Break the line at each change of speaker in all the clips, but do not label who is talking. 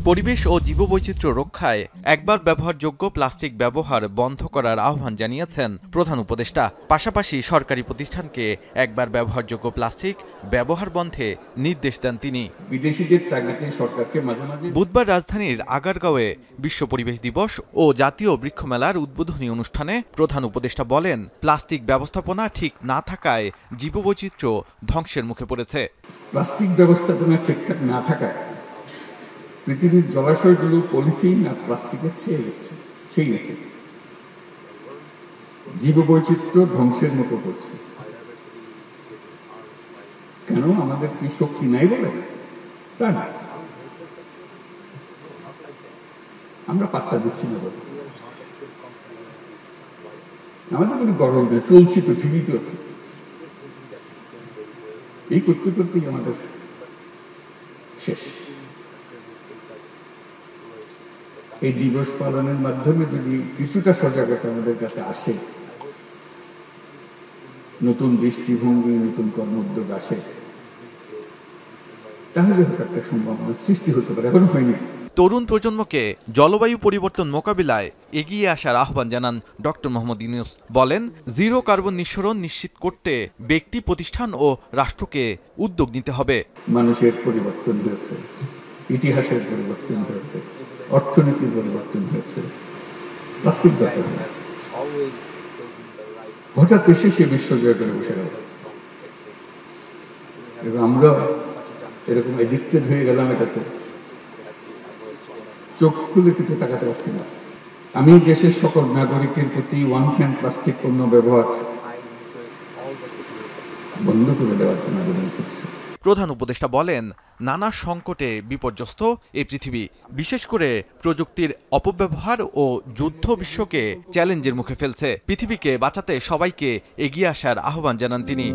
পরিবেশ ও জীববৈচিত্র্য রক্ষায় একবার ব্যবহারযোগ্য প্লাস্টিক ব্যবহার বন্ধ করার আহ্বান জানিয়েছেন প্রধান উপদেষ্টা। পাশাপাশি সরকারি প্রতিষ্ঠানকে একবার ব্যবহারযোগ্য প্লাস্টিক ব্যবহার বন্ধে নির্দেশ দেন তিনি। বুধবার রাজধানীর আগারগাঁওয়ে বিশ্ব পরিবেশ দিবস ও জাতীয় বৃক্ষমেলার উদ্বোধনী অনুষ্ঠানে প্রধান উপদেষ্টা বলেন, প্লাস্টিক ব্যবস্থাপনা ঠিক না থাকায় জীববৈচিত্র্য ধ্বংসের মুখে পড়েছে।
প্লাস্টিক ব্যবস্থাপনা ঠিকঠাক না থাকায় পৃথিবীর জলাশয়গুলো পলিথিন আর প্লাস্টিকে ছেয়ে গেছে। জীববৈচিত্র্য ধ্বংসের মতো করছে। কেন? আমাদের কি শক্তি নাই বলে? তা না, আমরা পাত্তা দিচ্ছি না বলে। আমাদের কোনো গরম নেই, চলছি তো, ঠিকই তো আছে। এই করতে করতেই আমাদের শেষ। এই দিবস পালনের মাধ্যমে যদি কিছুটা সজাগতা আমাদের কাছে আসে, নতুন দৃষ্টিভঙ্গি, নতুন কর্ম উদ্যোগ আসে, তাহলে হয়তো একটা সম্ভাবনা সৃষ্টি হতে পারে। এখনো হয়নি।
তরুণ প্রজন্মকে জলবায়ু পরিবর্তন মোকাবিলায় এগিয়ে আসার আহ্বান জানান ডক্টর মোহাম্মদ ইউনূস। বলেন, জিরো কার্বন নিঃসরণ নিশ্চিত করতে ব্যক্তি, প্রতিষ্ঠান ও রাষ্ট্রকে উদ্যোগ নিতে হবে।
মানুষের পরিবর্তন হয়েছে, ইতিহাসের পরিবর্তন হয়েছে, অর্থনীতির পরিবর্তন হয়েছে, প্লাস্টিক দরকার নেই। হঠাৎ এসে সে বিশ্বজয় করে বসে গেল এবং আমরা এরকম এডিক্টেড হয়ে গেলাম এটাতে, চোখ খুলে কিছু তাকাতে পারছি না। আমি দেশের সকল নাগরিকের প্রতি ওয়ান টাইম প্লাস্টিক পণ্য ব্যবহার বন্ধ করে দেওয়ার জন্য আবেদন করছি।
প্রধান উপদেষ্টা বলেন, নানা সংকটে বিপর্যস্ত এই পৃথিবী, বিশেষ করে প্রযুক্তির অপব্যবহার ও যুদ্ধ বিশ্বকে চ্যালেঞ্জের মুখে ফেলছে। পৃথিবীকে বাঁচাতে সবাইকে এগিয়ে আসার আহ্বান জানান তিনি।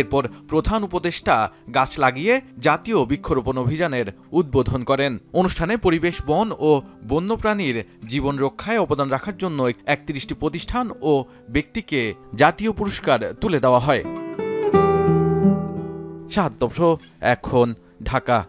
এরপর প্রধান উপদেষ্টা গাছ লাগিয়ে জাতীয় বৃক্ষরোপণ অভিযানের উদ্বোধন করেন। অনুষ্ঠানে পরিবেশ, বন ও বন্যপ্রাণীর জীবন রক্ষায় অবদান রাখার জন্য ৩১টি প্রতিষ্ঠান ও ব্যক্তিকে জাতীয় পুরস্কার তুলে দেওয়া হয়। শাহাদ তফর, এখন, ঢাকা।